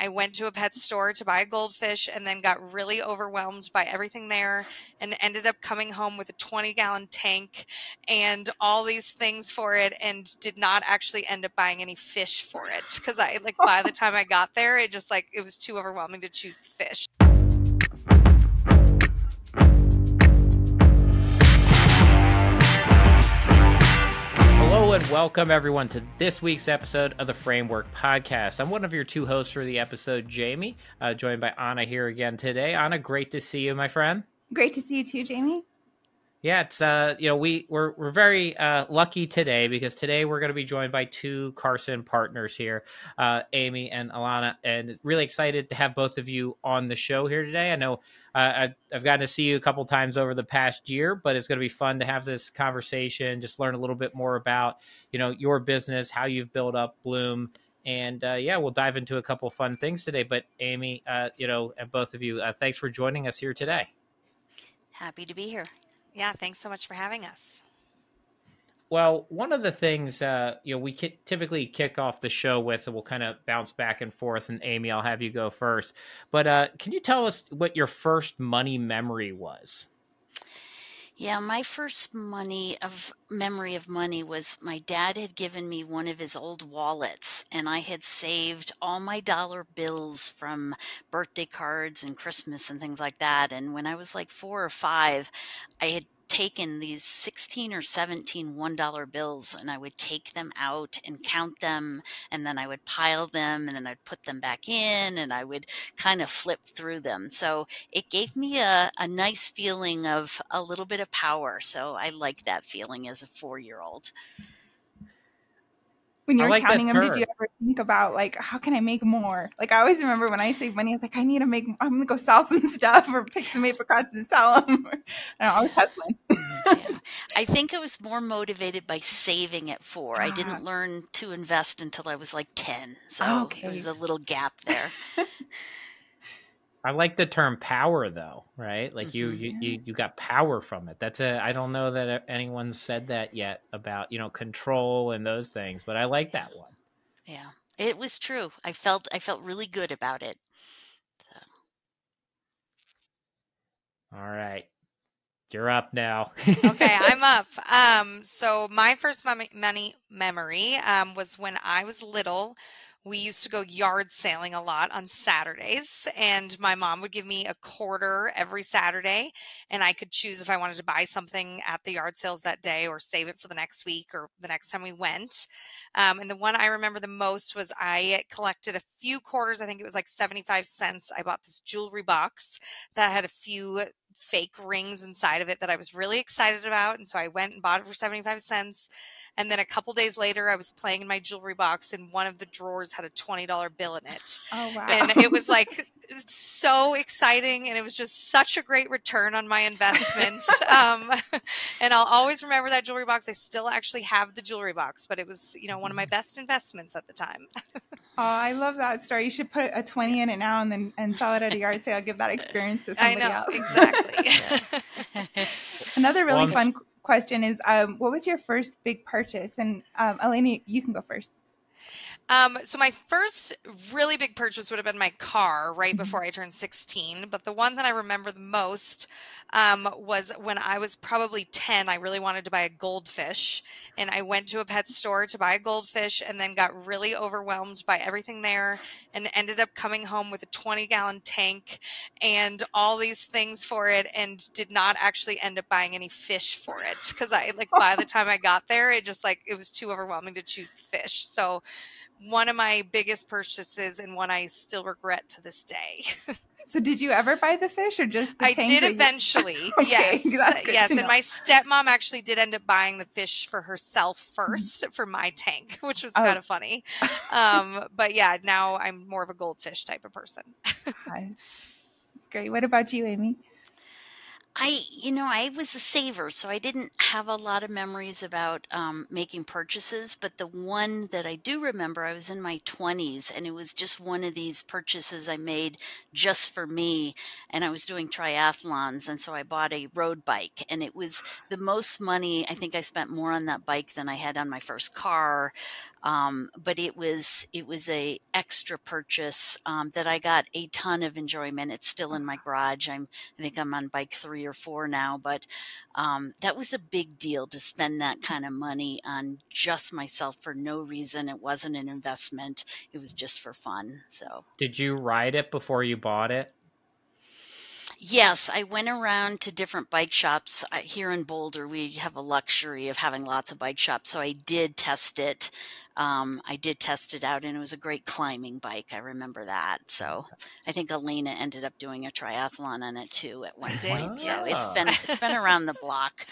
I went to a pet store to buy a goldfish and then got really overwhelmed by everything there and ended up coming home with a 20-gallon tank and all these things for it and did not actually end up buying any fish for it because by the time I got there, it was too overwhelming to choose the fish. Hello and welcome everyone to this week's episode of the Framework Podcast. I'm one of your two hosts for the episode, Jamie, joined by Ana here again today. Ana, great to see you, my friend. Great to see you too, Jamie. Yeah, it's we're very lucky today because today we're going to be joined by two Carson partners here, Amy and Alana, and really excited to have both of you on the show here today. I know I've gotten to see you a couple times over the past year, but it's going to be fun to have this conversation, just learn a little bit more about your business, how you've built up Bloom, and we'll dive into a couple fun things today. But Amy, and both of you, thanks for joining us here today. Happy to be here. Yeah, thanks so much for having us. Well, one of the things we typically kick off the show with, and we'll kind of bounce back and forth, and Amy, I'll have you go first. But can you tell us what your first money memory was? Yeah, my first memory of money was my dad had given me one of his old wallets, and I had saved all my dollar bills from birthday cards and Christmas and things like that. And when I was like 4 or 5, I had taken these 16 or 17 $1 bills, and I would take them out and count them, and then I would pile them, and then I'd put them back in, and I would kind of flip through them. So it gave me a nice feeling of a little bit of power. So I like that feeling as a 4-year-old. When you were counting them, did you ever think about how can I make more? I always remember when I saved money, I was like, I'm going to go sell some stuff or pick some apricots and sell them. I was hustling. Yeah. I think I was more motivated by saving at 4. I didn't learn to invest until I was 10. So there was a little gap there. I like the term power though, right? You got power from it. I don't know that anyone said that yet about, control and those things, but I like that one. Yeah, it was true. I felt really good about it. So. All right. You're up now. Okay, I'm up. So my first money memory was when I was little. We used to go yard sailing a lot on Saturdays, and my mom would give me a quarter every Saturday, and I could choose if I wanted to buy something at the yard sales that day or save it for the next week or the next time we went. And the one I remember the most was I collected a few quarters. I think it was 75 cents. I bought this jewelry box that had a few fake rings inside of it that I was really excited about. And so I went and bought it for 75 cents. And then a couple days later, I was playing in my jewelry box and one of the drawers had a $20 bill in it. Oh, wow. And it was so exciting. And it was just such a great return on my investment. And I'll always remember that jewelry box. I still actually have the jewelry box, but it was, one of my best investments at the time. Oh, I love that story. You should put a 20 in it now and sell it at a yard sale. Give that experience to somebody else. Exactly. Another really fun question is, what was your first big purchase? And Alana, you can go first. So my first really big purchase would have been my car right before I turned 16. But the one that I remember the most was when I was probably 10. I really wanted to buy a goldfish, and I went to a pet store to buy a goldfish and then got really overwhelmed by everything there and ended up coming home with a 20-gallon tank and all these things for it and did not actually end up buying any fish for it because by the time I got there, it was too overwhelming to choose the fish. So one of my biggest purchases and one I still regret to this day. So did you ever buy the fish or just the tank? I did eventually. Okay, yes. And my stepmom actually did end up buying the fish for herself first for my tank, which was kind of funny. But yeah, now I'm more of a goldfish type of person. Great. What about you, Amy? I was a saver, so I didn't have a lot of memories about making purchases. But the one that I do remember, I was in my 20s, and it was just one of these purchases I made just for me. And I was doing triathlons, and so I bought a road bike. And it was the most money. I think I spent more on that bike than I had on my first car. But it was a extra purchase that I got a ton of enjoyment. It's still in my garage. I think I'm on bike 3 or 4 now, but that was a big deal to spend that kind of money on just myself for no reason. It wasn't an investment. It was just for fun. So Did you ride it before you bought it? yes, I went around to different bike shops. Here in Boulder, we have a luxury of having lots of bike shops. So I did test it. I did test it out, and it was a great climbing bike. I remember that. So I think Alana ended up doing a triathlon on it too at one did, point. So yes. it's been around the block.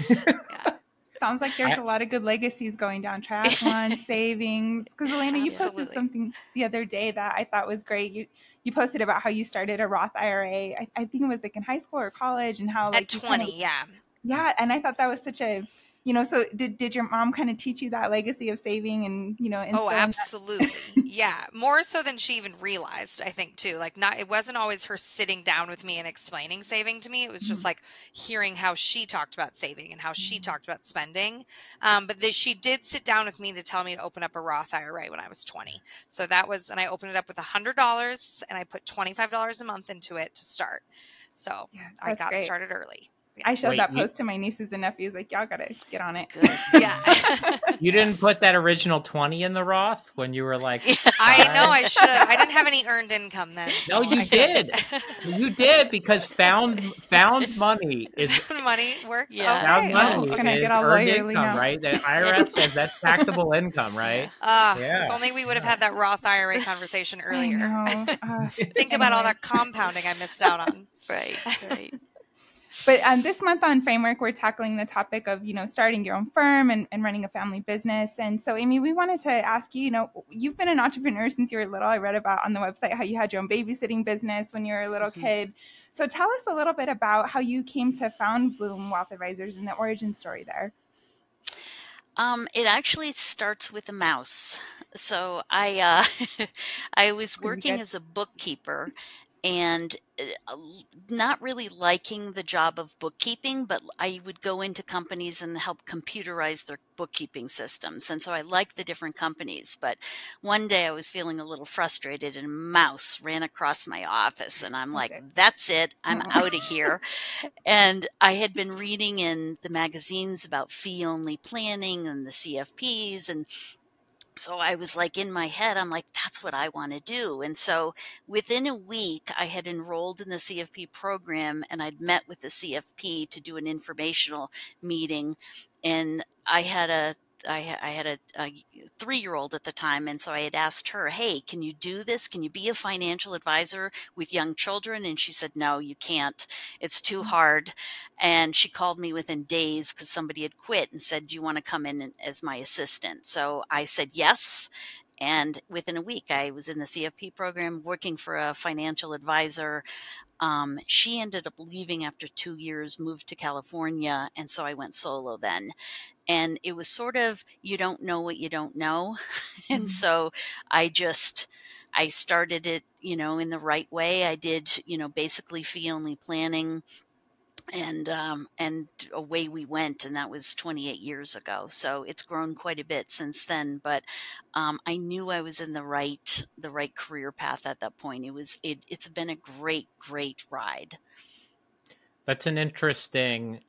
Yeah. Sounds like there's a lot of good legacies going down, triathlon, savings. Because Alana, you posted Absolutely. something the other day that I thought was great. You posted about how you started a Roth IRA. I think it was like in high school or college, and how like At you 20, yeah. yeah. And I thought that was such a, you know, so did your mom kind of teach you that legacy of saving and, you know, Oh, instilling that? absolutely. Yeah. More so than she even realized, I think, too. Like, it wasn't always her sitting down with me and explaining saving to me. It was just like hearing how she talked about saving and how she talked about spending. But she did sit down with me to tell me to open up a Roth IRA when I was 20. So that was, and I opened it up with $100 and I put $25 a month into it to start. So Yeah, I that's got great. started early. Yeah. I showed Wait, that post to my nieces and nephews, like, y'all gotta get on it. Good. Yeah. You didn't put that original 20 in the Roth when you were like, I know I should have. I didn't have any earned income then. no, So you I did. You did, because found money is money works. Yeah. found Okay. money Can I is get all earned lawyerly income, now? right? The IRS says that's taxable income, right? If only we would have had that Roth IRA conversation earlier. I know. Think about all Anyway. that compounding I missed out on. Right. But this month on Framework, we're tackling the topic of, you know, starting your own firm and running a family business. And so, Amy, we wanted to ask you, you know, you've been an entrepreneur since you were little. I read about on the website how you had your own babysitting business when you were a little kid. So tell us a little bit about how you came to found Bloom Wealth Advisors and the origin story there. It actually starts with a mouse. So I I was working good. as a bookkeeper and not really liking the job of bookkeeping, but I would go into companies and help computerize their bookkeeping systems. And so I liked the different companies. But one day I was feeling a little frustrated and a mouse ran across my office. And I'm like, that's it. I'm out of here. And I had been reading in the magazines about fee-only planning and the CFPs, and so I was like, in my head, I'm like, that's what I want to do. And so within a week, I had enrolled in the CFP program, and I'd met with the CFP to do an informational meeting. And I had a 3-year-old at the time. And so I had asked her, hey, can you do this? Can you be a financial advisor with young children? And she said, no, you can't. It's too hard. And she called me within days because somebody had quit and said, do you want to come in as my assistant? So I said, yes. And within a week, I was in the CFP program working for a financial advisor. She ended up leaving after 2 years, moved to California. And so I went solo then. And it was sort of, you don't know what you don't know. And so I started it, you know, in the right way. I did, you know, basically fee-only planning, and away we went. And that was 28 years ago. So it's grown quite a bit since then. But I knew I was in the right career path at that point. It's been a great ride. That's an interesting,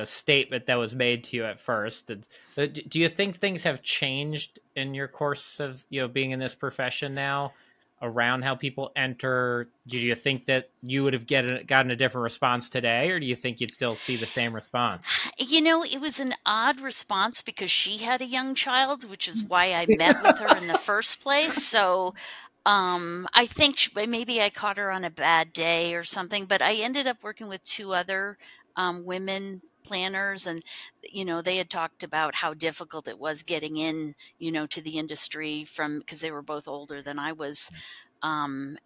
statement that was made to you at first. Do you think things have changed in your course of, being in this profession now around how people enter? Do you think that you would have gotten a different response today, or do you think you'd still see the same response? You know, it was an odd response because she had a young child, which is why I met with her in the first place. So I think maybe I caught her on a bad day or something, but I ended up working with 2 other women planners, and they had talked about how difficult it was getting in, to the industry because they were both older than I was. And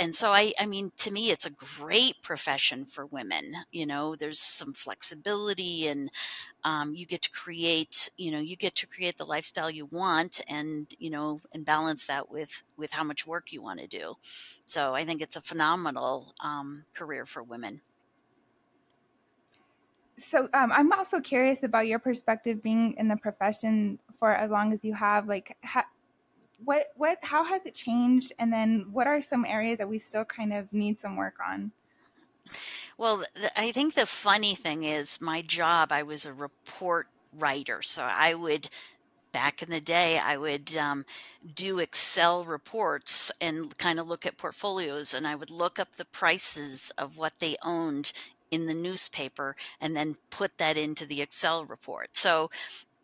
so I mean, to me, it's a great profession for women. There's some flexibility, and you get to create the lifestyle you want, and and balance that with how much work you want to do. So I think it's a phenomenal career for women. So I'm also curious about your perspective being in the profession for as long as you have. Like, how has it changed? And then what are some areas that we still kind of need some work on? Well, I think the funny thing is my job, I was a report writer. So back in the day, I would do Excel reports and kind of look at portfolios, and I would look up the prices of what they owned in the newspaper and then put that into the Excel report. So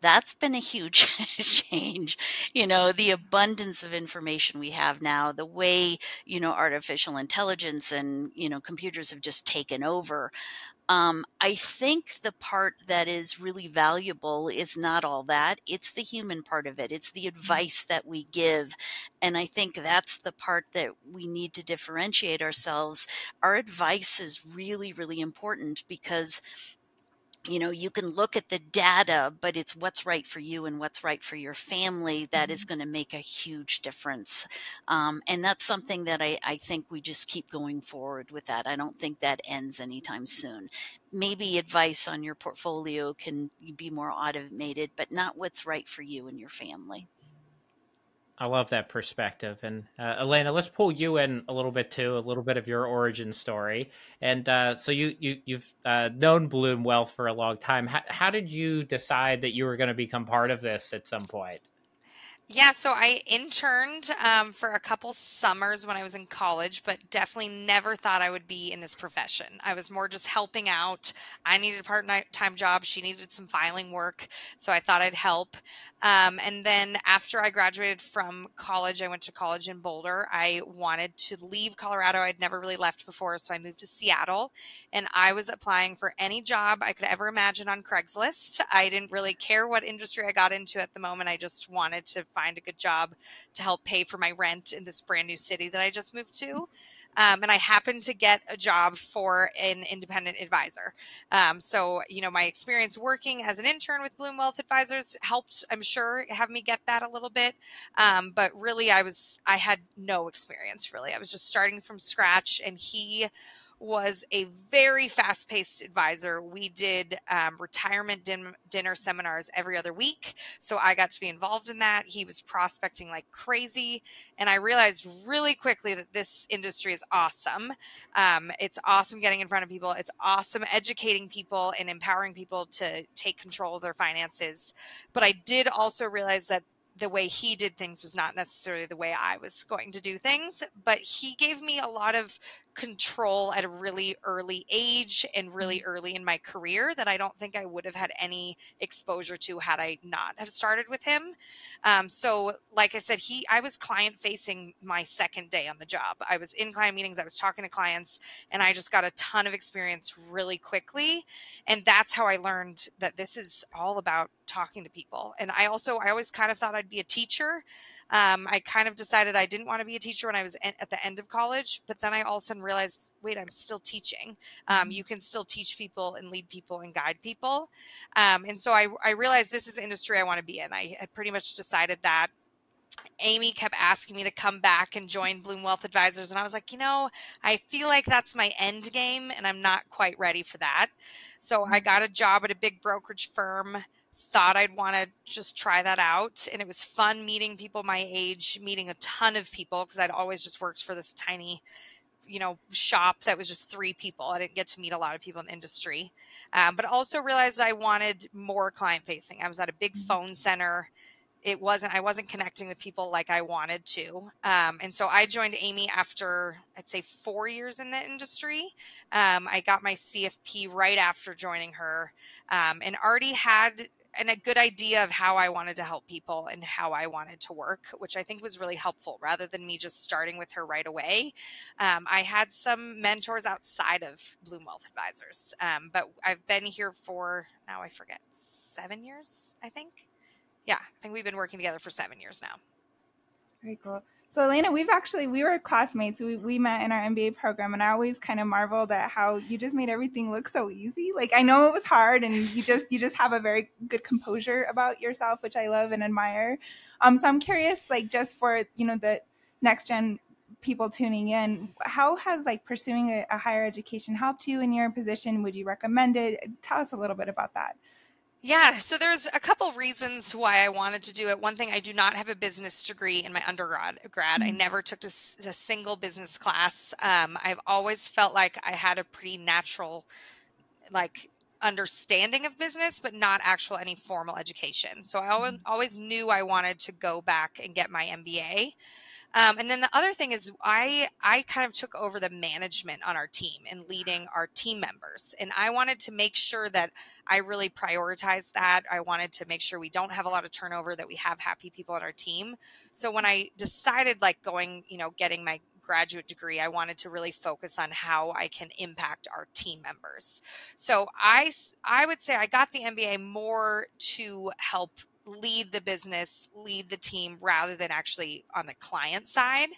that's been a huge change. The abundance of information we have now, the way, artificial intelligence and, computers have just taken over. I think the part that is really valuable is not all that. It's the human part of it. It's the advice that we give. And I think that's the part that we need to differentiate ourselves. Our advice is really, really important because you can look at the data, but it's what's right for you and what's right for your family that is going to make a huge difference. And that's something that I think we just keep going forward with that. I don't think that ends anytime soon. Maybe advice on your portfolio can be more automated, but not what's right for you and your family. I love that perspective. And Elena, let's pull you in a little bit too, a little bit of your origin story. And so you've known Bloom Wealth for a long time. How did you decide that you were going to become part of this at some point? Yeah, so I interned for a couple summers when I was in college, but definitely never thought I would be in this profession. I was more just helping out. I needed a part-time job. She needed some filing work, so I thought I'd help. And then after I graduated from college, I went to college in Boulder. I wanted to leave Colorado. I'd never really left before, so I moved to Seattle, and I was applying for any job I could ever imagine on Craigslist. I didn't really care what industry I got into at the moment. I just wanted to find a good job to help pay for my rent in this brand new city that I just moved to. And I happened to get a job for an independent advisor. So, my experience working as an intern with Bloom Wealth Advisors helped, I'm sure, have me get that a little bit. But really, I had no experience, really. I was just starting from scratch, and he was a very fast-paced advisor. We did retirement dinner seminars every other week, so I got to be involved in that. He was prospecting like crazy, and I realized really quickly that this industry is awesome. It's awesome getting in front of people. It's awesome educating people and empowering people to take control of their finances. But I did also realize that the way he did things was not necessarily the way I was going to do things, but he gave me a lot of control at a really early age and really early in my career that I don't think I would have had any exposure to had I not have started with him. So like I said, I was client facing my second day on the job. I was in client meetings, I was talking to clients, and I just got a ton of experience really quickly. And that's how I learned that this is all about talking to people. And I always kind of thought I'd be a teacher. I kind of decided I didn't want to be a teacher when I was at the end of college, but then I all of a sudden realized, wait, I'm still teaching. You can still teach people and lead people and guide people. And so I realized this is the industry I want to be in. I had pretty much decided that. Amy kept asking me to come back and join Bloom Wealth Advisors. And I was like, I feel like that's my end game and I'm not quite ready for that. So I got a job at a big brokerage firm, thought I'd want to just try that out. And it was fun meeting people my age, meeting a ton of people because I'd always just worked for this tiny shop that was just 3 people. I didn't get to meet a lot of people in the industry, but also realized I wanted more client facing. I was at a big phone center. I wasn't connecting with people like I wanted to. And so I joined Amy after, I'd say 4 years in the industry. I got my CFP right after joining her, and already had a good idea of how I wanted to help people and how I wanted to work, which I think was really helpful rather than me just starting with her right away. I had some mentors outside of Bloom Wealth Advisors, but I've been here for, now I forget, 7 years, I think. Yeah, I think we've been working together for 7 years now. Very cool. So Elena, we were classmates. We met in our MBA program, and I always kind of marveled at how you just made everything look so easy. Like, I know it was hard, and you just have a very good composure about yourself, which I love and admire. So I'm curious, like, just for the next gen people tuning in, how has like pursuing a higher education helped you in your position? Would you recommend it? Tell us a little bit about that. Yeah, so there's a couple reasons why I wanted to do it. One thing, I do not have a business degree in my undergrad. I never took a single business class. I've always felt like I had a pretty natural, like, understanding of business, but not actual any formal education. So I always knew I wanted to go back and get my MBA. And then the other thing is I kind of took over the management on our team and leading our team members. And I wanted to make sure that I really prioritized that. I wanted to make sure we don't have a lot of turnover, that we have happy people on our team. So when I decided like going, getting my graduate degree, I wanted to really focus on how I can impact our team members. So I would say I got the MBA more to help lead the business, lead the team, rather than actually on the client side.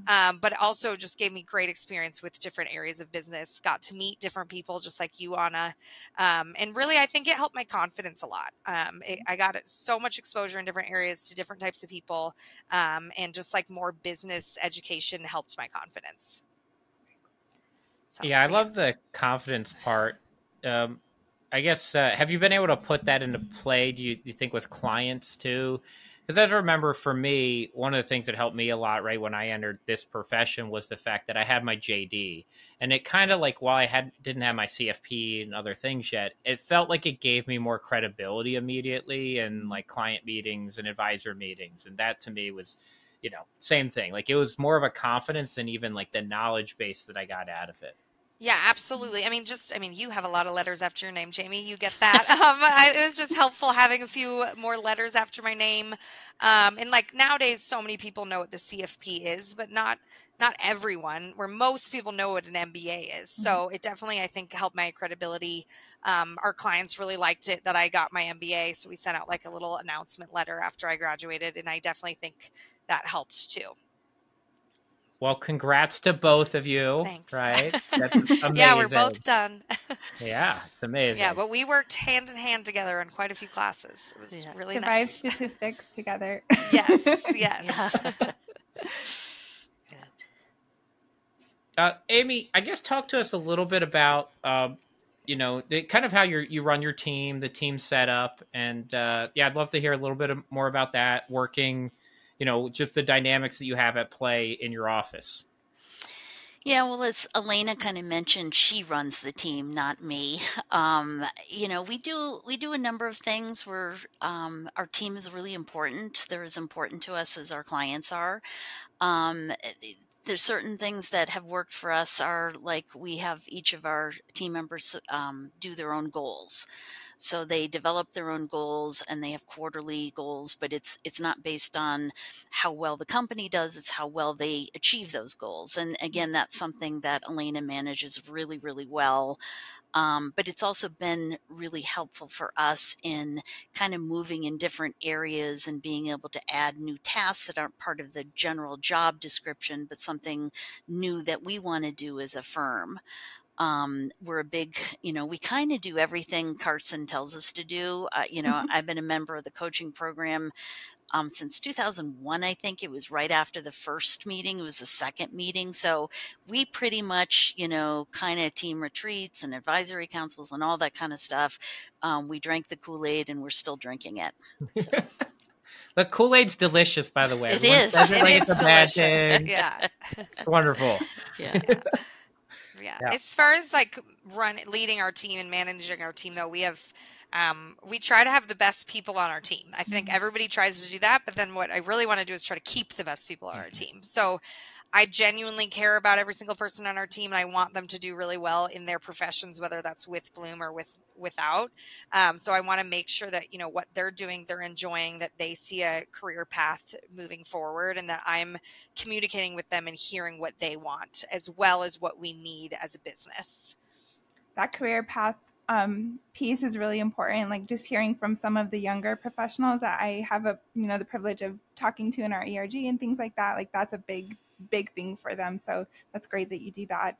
But also just gave me great experience with different areas of business, got to meet different people just like you, Ana. And really, I think it helped my confidence a lot. I got so much exposure in different areas to different types of people. And just like more business education helped my confidence. So, I love the confidence part. I guess, have you been able to put that into play, do you think, with clients too? Because as I remember, for me, one of the things that helped me a lot right when I entered this profession was the fact that I had my JD. And it kind of like, while I didn't have my CFP and other things yet, it felt like it gave me more credibility immediately in like client meetings and advisor meetings. And that to me was, same thing. Like it was more of a confidence than even like the knowledge base that I got out of it. Yeah, absolutely. You have a lot of letters after your name, Jamie. You get that. It was just helpful having a few more letters after my name. And like nowadays, so many people know what the CFP is, but not everyone. Where most people know what an MBA is. So it definitely, I think, helped my credibility. Our clients really liked it that I got my MBA, so we sent out like a little announcement letter after I graduated, and I definitely think that helped too. Well, congrats to both of you. Thanks. Right? That's amazing. Yeah, we're both done. Yeah, it's amazing. Yeah, but we worked hand in hand together on quite a few classes. It was really nice. Survive statistics together. Yes. Amy, I guess talk to us a little bit about, kind of how you run your team, the team setup. And I'd love to hear a little bit more about that, working, just the dynamics that you have at play in your office. Yeah, well, as Alana kind of mentioned, she runs the team, not me. We do a number of things where our team is really important. They're as important to us as our clients are. There's certain things that have worked for us are like we have each of our team members do their own goals. So they develop their own goals and they have quarterly goals, but it's not based on how well the company does, it's how well they achieve those goals. And again, that's something that Alana manages really, really well. But it's also been really helpful for us in kind of moving in different areas and being able to add new tasks that aren't part of the general job description, but something new that we want to do as a firm. We're a big, we kind of do everything Carson tells us to do. I've been a member of the coaching program since 2001. I think it was right after the first meeting. It was the second meeting. So we pretty much, kind of team retreats and advisory councils and all that kind of stuff. We drank the Kool-Aid and we're still drinking it. So. The Kool-Aid's delicious, by the way. It is. It's a bad thing. Yeah. It's wonderful. Yeah. As far as like leading our team and managing our team, though, we try to have the best people on our team. I think everybody tries to do that, but then what I really want to do is try to keep the best people on our team. So I genuinely care about every single person on our team, and I want them to do really well in their professions, whether that's with Bloom or without. So I want to make sure that, what they're doing, they're enjoying, that they see a career path moving forward, and that I'm communicating with them and hearing what they want, as well as what we need as a business. That career path piece is really important. Like just hearing from some of the younger professionals that I have the privilege of talking to in our ERG and things like that. Like that's a big thing for them. So that's great that you do that.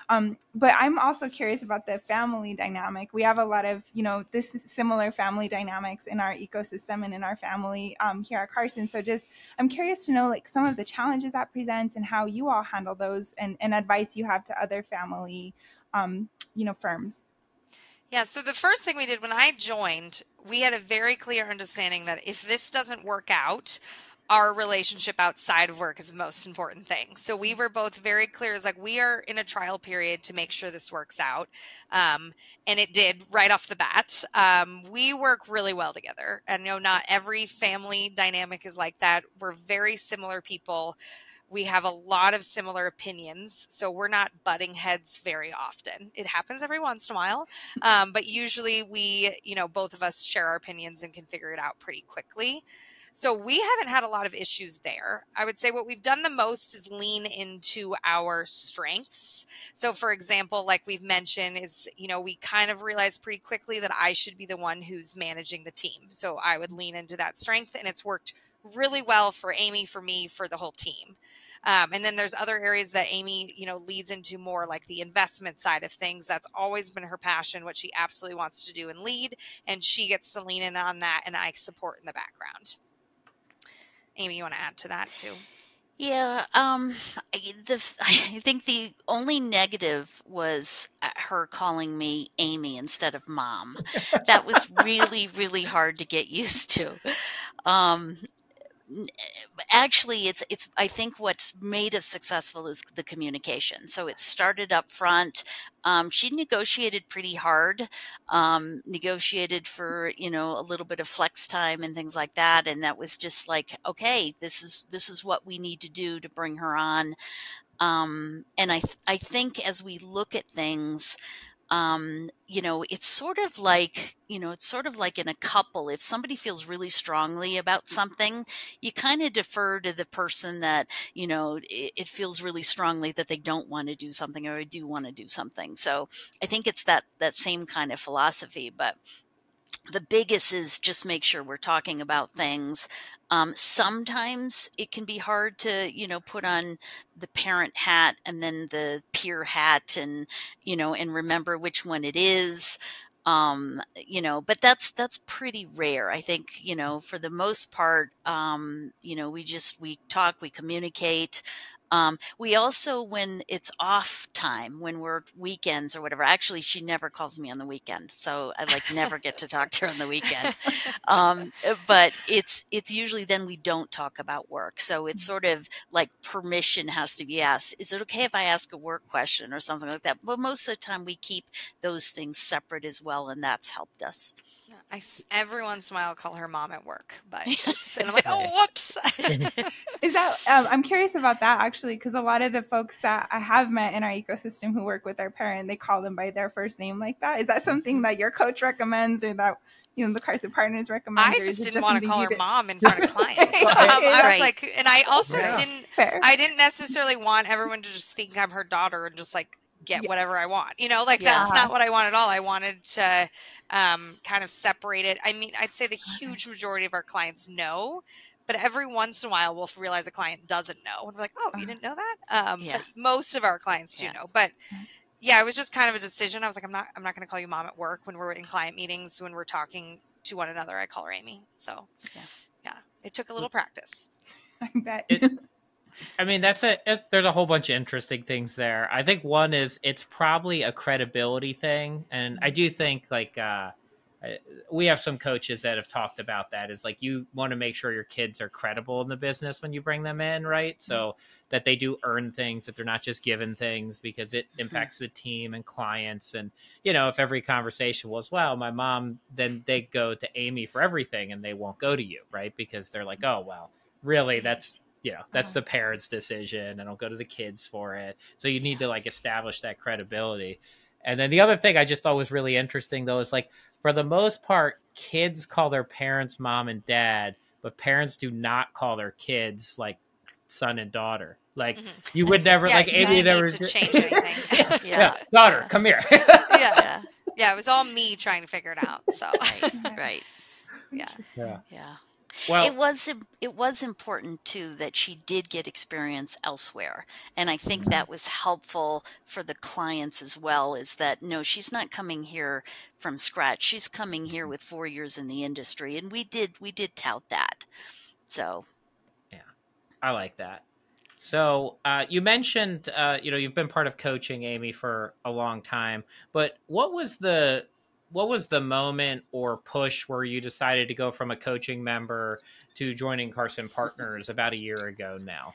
But I'm also curious about the family dynamic. We have a lot of, this similar family dynamics in our ecosystem and in our family here at Carson. So I'm curious to know like some of the challenges that presents and how you all handle those and advice you have to other family, firms. Yeah, so the first thing we did when I joined, we had a very clear understanding that if this doesn't work out, our relationship outside of work is the most important thing. So we were both very clear as like, we are in a trial period to make sure this works out. And it did right off the bat. We work really well together. And not every family dynamic is like that. We're very similar people. We have a lot of similar opinions, so we're not butting heads very often. It happens every once in a while, but usually we, both of us share our opinions and can figure it out pretty quickly. So we haven't had a lot of issues there. I would say what we've done the most is lean into our strengths. So for example, like we've mentioned is, we kind of realized pretty quickly that I should be the one who's managing the team. So I would lean into that strength, and it's worked really well for Amy, for me, for the whole team. And then there's other areas that Amy, leads into more like the investment side of things. That's always been her passion, what she absolutely wants to do and lead. And she gets to lean in on that, and I support in the background. Amy, you want to add to that too? Yeah, I think the only negative was her calling me Amy instead of Mom. That was really, really hard to get used to. Actually, it's I think what's made us successful is the communication. So it started up front. She negotiated pretty hard, negotiated for, a little bit of flex time and things like that. And that was just like, okay, this is what we need to do to bring her on. And I think as we look at things, it's sort of like in a couple, if somebody feels really strongly about something, you kind of defer to the person that, it feels really strongly that they don't want to do something or do want to do something. So I think it's that same kind of philosophy, but the biggest is just make sure we're talking about things. Sometimes it can be hard to, put on the parent hat and then the peer hat and, and remember which one it is. But that's pretty rare. I think, for the most part, we talk, we communicate. We also, when it's off time, when we're weekends or whatever, actually, she never calls me on the weekend. So I never get to talk to her on the weekend. But it's usually then we don't talk about work. So it's sort of like permission has to be asked. Is it okay if I ask a work question or something like that? But most of the time we keep those things separate as well. And that's helped us. Every once in a while I'll call her Mom at work, but and I'm like, oh, whoops. Is that, I'm curious about that actually, because a lot of the folks that I have met in our ecosystem who work with their parent, they call them by their first name like that. Is that something that your coach recommends or that, the Carson partners recommend? I just didn't want to call her Mom in front of clients. I was like, and I also didn't necessarily want everyone to just think I'm her daughter and just like get whatever I want, that's not what I want at all. I wanted to kind of separate it. I mean, I'd say the huge majority of our clients know, but every once in a while we'll realize a client doesn't know. And we're like, oh, you didn't know that? But most of our clients do know. But it was just kind of a decision. I was like, I'm not going to call you Mom at work when we're in client meetings, when we're talking to one another. I call her Amy. So it took a little practice. I bet. I mean, there's a whole bunch of interesting things there. I think one is it's probably a credibility thing. And I do think we have some coaches that have talked about that is like, you want to make sure your kids are credible in the business when you bring them in, right? So that they do earn things, that they're not just given things, because it impacts the team and clients. And, if every conversation was, well, my mom, then they go to Amy for everything and they won't go to you, right? Because they're like, oh, well, really, that's the parents' decision, and I'll go to the kids for it. So you need to establish that credibility. And then the other thing I just thought was really interesting though, is for the most part, kids call their parents mom and dad, but parents do not call their kids son and daughter. You would never Amy never to change anything. Daughter, come here. It was all me trying to figure it out. So right. Yeah. Well, It was important too that she did get experience elsewhere, and I think that was helpful for the clients as well. Is that no, she's not coming here from scratch. She's coming here with 4 years in the industry, and we did tout that. So yeah, I like that. So you mentioned, you've been part of coaching, Amy, for a long time. But what was the moment or push where you decided to go from a coaching member to joining Carson Partners about a year ago now?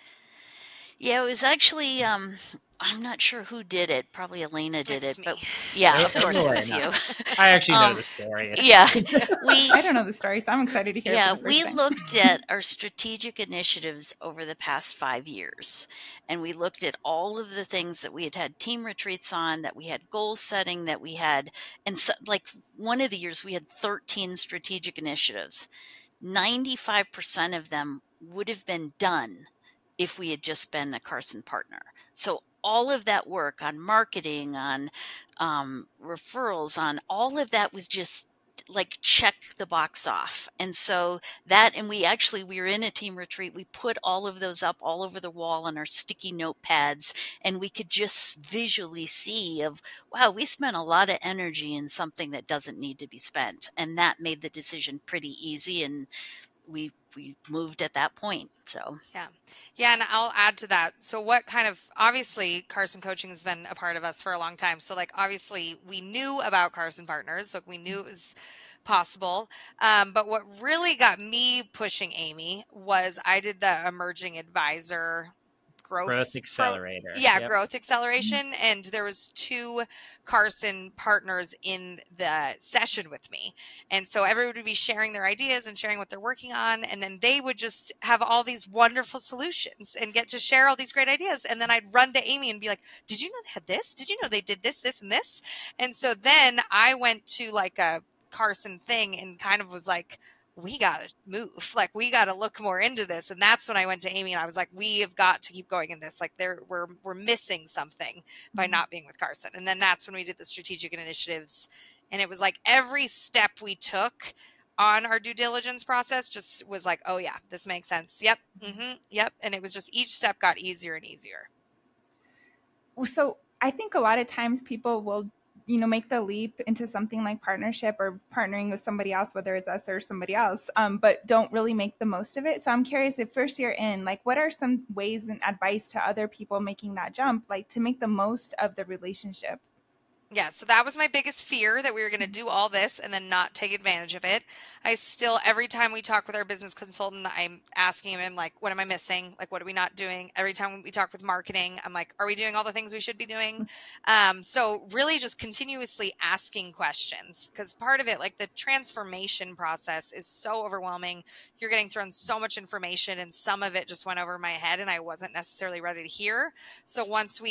yeah, it was actually I'm not sure who did it. Probably Elena It did was it, me. but yeah, of course it was Elena. you. I actually know um, the story. yeah, we I don't know the story, so I'm excited to hear it Yeah, for the first we time. looked at our strategic initiatives over the past 5 years, and we looked at all of the things that we had team retreats on, that we had goal setting, that we had, and so, like one of the years we had 13 strategic initiatives. 95% of them would have been done if we had just been a Carson partner. So all of that work on marketing, on referrals, on all of that was just like check the box off. And so that, and we were in a team retreat. We put all of those up all over the wall on our sticky notepads, and we could just visually see of, wow, we spent a lot of energy in something that doesn't need to be spent. And that made the decision pretty easy. And we moved at that point. So Yeah. Yeah. And I'll add to that. So, what kind of, obviously, Carson Coaching has been a part of us for a long time. So, like, obviously, we knew about Carson Partners. Like, we knew it was possible. But what really got me pushing Amy was I did the emerging advisor Growth accelerator. Yep. growth acceleration, and there was 2 Carson partners in the session with me, and so everyone would be sharing their ideas and sharing what they're working on, and then they would just have all these wonderful solutions and get to share all these great ideas, and then I'd run to Amy and be like, did you know they had this? Did you know they did this and this? And so then I went to like a Carson thing and kind of was like, we got to move. Like, we got to look more into this. And that's when I went to Amy and I was like, we have got to keep going in this. Like, we're missing something by not being with Carson. And then that's when we did the strategic initiatives. And it was like every step we took on our due diligence process just was like, oh yeah, this makes sense. Yep. Yep. And it was just each step got easier and easier. So I think a lot of times people will, make the leap into something like partnership or partnering with somebody else, whether it's us or somebody else, but don't really make the most of it. So I'm curious, if first year in, like, what are some ways and advice to other people making that jump, like to make the most of the relationship? Yeah, so that was my biggest fear, that we were going to do all this and then not take advantage of it. I still, every time we talk with our business consultant, I'm asking him, like, what am I missing? Like, what are we not doing? Every time we talk with marketing, I'm like, are we doing all the things we should be doing? So really just continuously asking questions, because part of it, like the transformation process is so overwhelming. You're getting thrown so much information, and some of it just went over my head and I wasn't necessarily ready to hear. So once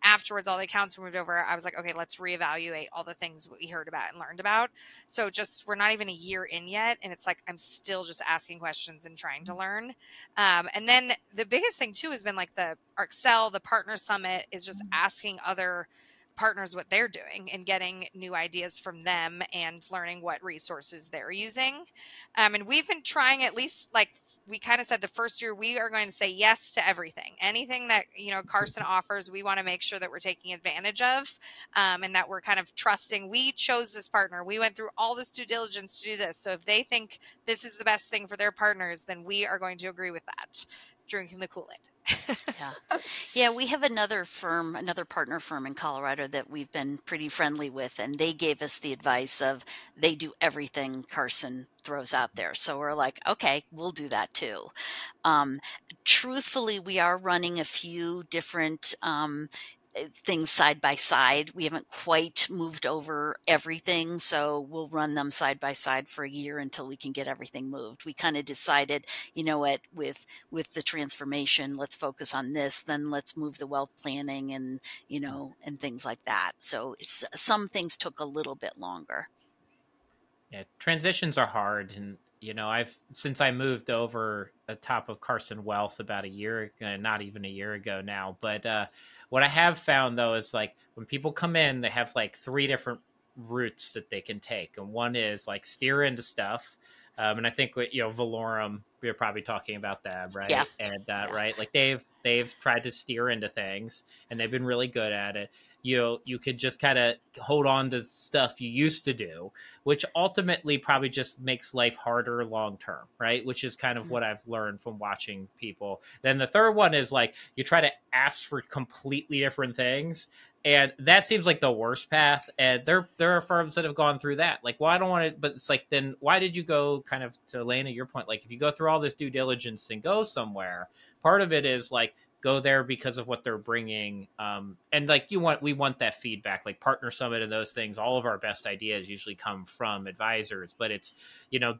afterwards all the accounts were moved over, I was like, okay, let's reevaluate all the things we heard about and learned about. So we're not even a year in yet, and it's like I'm still just asking questions and trying to learn. And then the biggest thing too has been like the Excel, the partner summit, is just asking other partners what they're doing and getting new ideas from them and learning what resources they're using. And we've been trying, at least, like we kind of said, the first year we are going to say yes to everything. Anything that, Carson offers, we want to make sure that we're taking advantage of, and that we're kind of trusting. We chose this partner. We went through all this due diligence to do this. So if they think this is the best thing for their partners, then we are going to agree with that. Drinking the Kool-Aid. Yeah, we have another partner firm in Colorado that we've been pretty friendly with, and they gave us the advice of they do everything Carson throws out there. So we're like, okay, we'll do that too. Truthfully, we are running a few different things side by side. We haven't quite moved over everything, so we'll run them side by side for a year until we can get everything moved. We kind of decided, with the transformation, let's focus on this, then let's move the wealth planning and things like that. So some things took a little bit longer. Yeah, transitions are hard, and since I moved over the top of Carson Wealth about a year, not even a year ago now, but what I have found though is, like, when people come in, they have like 3 different routes that they can take, and one is like steer into stuff. And I think Valorum, we are probably talking about that, right? Yeah. And right, like they've tried to steer into things, and they've been really good at it. You could just kind of hold on to stuff you used to do, which ultimately probably just makes life harder long term, right? Which is kind of what I've learned from watching people. Then the third one is like you try to ask for completely different things, and that seems like the worst path. And there are firms that have gone through that. Like, well, I don't want to, but it's like, then why did you go, kind of to Elena, your point? Like, if you go through all this due diligence and go somewhere, part of it is like, go there because of what they're bringing. And like we want that feedback, like Partner Summit and those things. All of our best ideas usually come from advisors, but it's,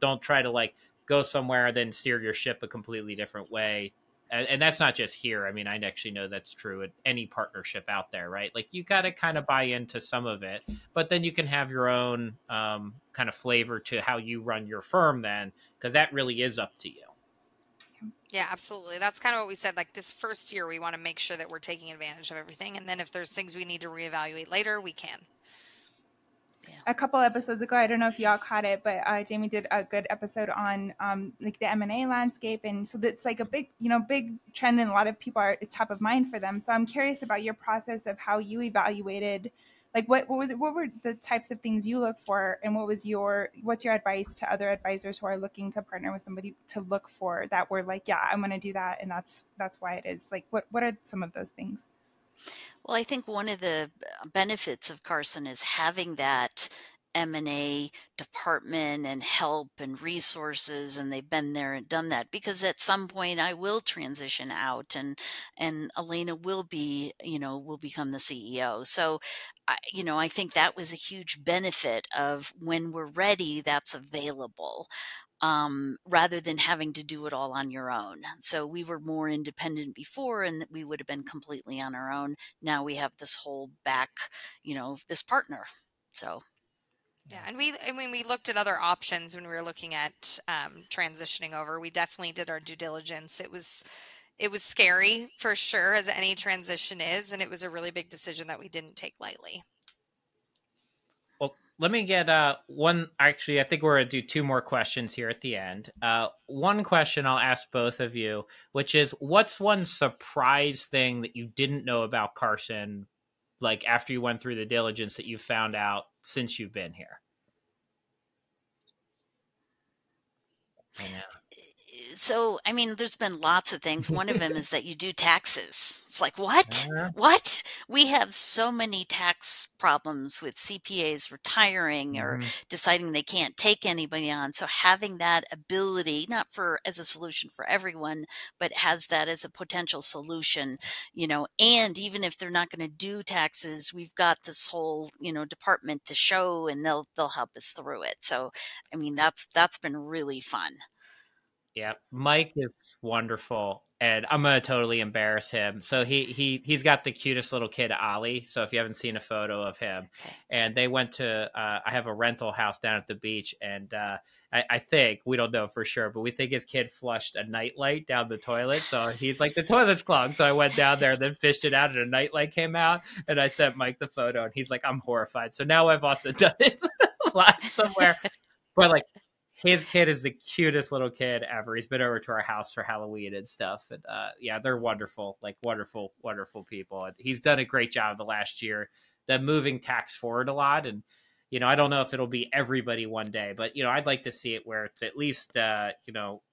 don't try to like go somewhere, then steer your ship a completely different way. And that's not just here. I mean, I actually know that's true at any partnership out there, right? Like you got to kind of buy into some of it, but then you can have your own kind of flavor to how you run your firm then, because that really is up to you. Yeah, absolutely. That's kind of what we said. Like this first year, we want to make sure that we're taking advantage of everything. And then if there's things we need to reevaluate later, we can. A couple episodes ago, I don't know if y'all caught it, but Jamie did a good episode on like the M&A landscape. And so that's like a big trend, and a lot of people is top of mind for them. So I'm curious about your process of how you evaluated, like what were the types of things you look for, and what's your advice to other advisors who are looking to partner with somebody to look for that were like, yeah, I'm going to do that, and that's why it is. Like, what are some of those things? Well, I think one of the benefits of Carson is having that M&A department and help and resources, and they've been there and done that, because at some point I will transition out, and Elena will be, will become the CEO. So I think that was a huge benefit of when we're ready, that's available. Rather than having to do it all on your own. So we were more independent before, and we would have been completely on our own. Now we have this whole back, this partner. So. Yeah, and we looked at other options when we were looking at transitioning over. We definitely did our due diligence. It was scary for sure, as any transition is, and it was a really big decision that we didn't take lightly. Well, let me get one. Actually, I think we're going to do two more questions here at the end. One question I'll ask both of you, which is, what's one surprise thing that you didn't know about Carson, like after you went through the diligence, that you found out since you've been here? I know. So, I mean, there's been lots of things. One of them is that you do taxes. It's like, what? What? We have so many tax problems with CPAs retiring or deciding they can't take anybody on. So having that ability, not as a solution for everyone, but has that as a potential solution, and even if they're not going to do taxes, we've got this whole, department to show, and they'll help us through it. So, I mean, that's been really fun. Yeah, Mike is wonderful, and I'm gonna totally embarrass him. So he's got the cutest little kid, Ollie. So if you haven't seen a photo of him, and they went to I have a rental house down at the beach, and I think, we don't know for sure, but we think his kid flushed a nightlight down the toilet. So he's like, the toilet's clogged. So I went down there, and then fished it out, and a nightlight came out, and I sent Mike the photo, and he's like, I'm horrified. So now I've also done it live somewhere, but like, his kid is the cutest little kid ever. He's been over to our house for Halloween and stuff. And yeah, they're wonderful, like wonderful, wonderful people. And he's done a great job the last year, them moving tax forward a lot. And, I don't know if it'll be everybody one day, but, I'd like to see it where it's at least,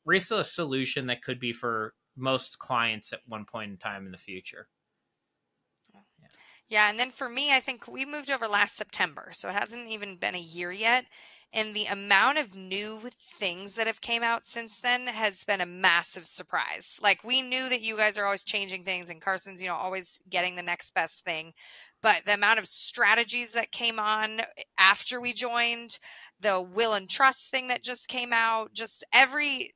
reach a solution that could be for most clients at one point in time in the future. Yeah, and then for me, I think we moved over last September, so it hasn't even been a year yet. And the amount of new things that have came out since then has been a massive surprise. Like, we knew that you guys are always changing things, and Carson's, always getting the next best thing. But the amount of strategies that came on after we joined, the will and trust thing that just came out, just every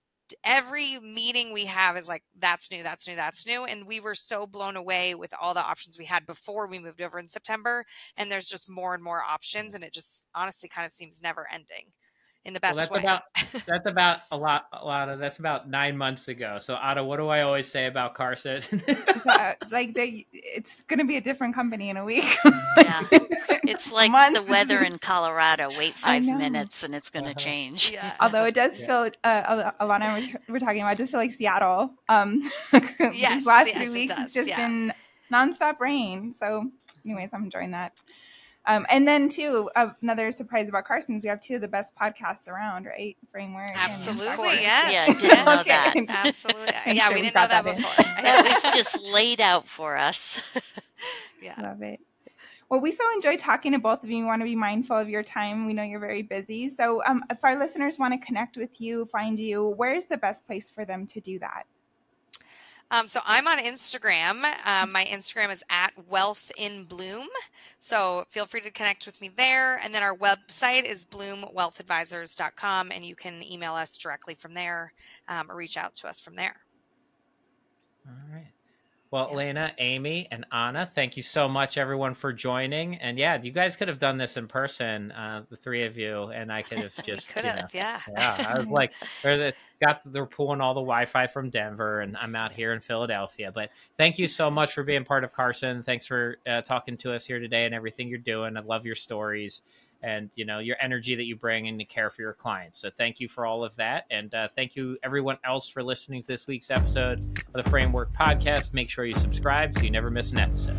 meeting we have is like, that's new, that's new, that's new. And we were so blown away with all the options we had before we moved over in September. And there's just more and more options. And it just honestly kind of seems never ending. in the best that's way. That's about 9 months ago. So Ana, what do I always say about Carson? It's going to be a different company in a week. Yeah. It's like the weather in Colorado. Wait 5 minutes and it's going to change. Yeah. Although it does feel, Alana and I were talking about, it does feel like Seattle. Yes, these last 3 weeks, it's just been nonstop rain. So anyways, I'm enjoying that. And then too, another surprise about Carson's, we have 2 of the best podcasts around, right? Framework. Absolutely, yes. Yeah, I didn't know that. Absolutely. Yeah, we didn't know that before. That was just laid out for us. Yeah. Love it. Well, we so enjoy talking to both of you. We want to be mindful of your time. We know you're very busy. So if our listeners want to connect with you, find you, where's the best place for them to do that? So I'm on Instagram. My Instagram is @wealthinbloom. So feel free to connect with me there. And then our website is bloomwealthadvisors.com, and you can email us directly from there or reach out to us from there. All right. Well, Alana, Amy, and Ana, thank you so much, everyone, for joining. And yeah, you guys could have done this in person, the 3 of you, and I could have just, yeah. I was like, they're pulling all the Wi-Fi from Denver, and I'm out here in Philadelphia. But thank you so much for being part of Carson. Thanks for talking to us here today and everything you're doing. I love your stories and, your energy that you bring and to care for your clients. So thank you for all of that. And thank you everyone else for listening to this week's episode of the Framework Podcast. Make sure you subscribe so you never miss an episode.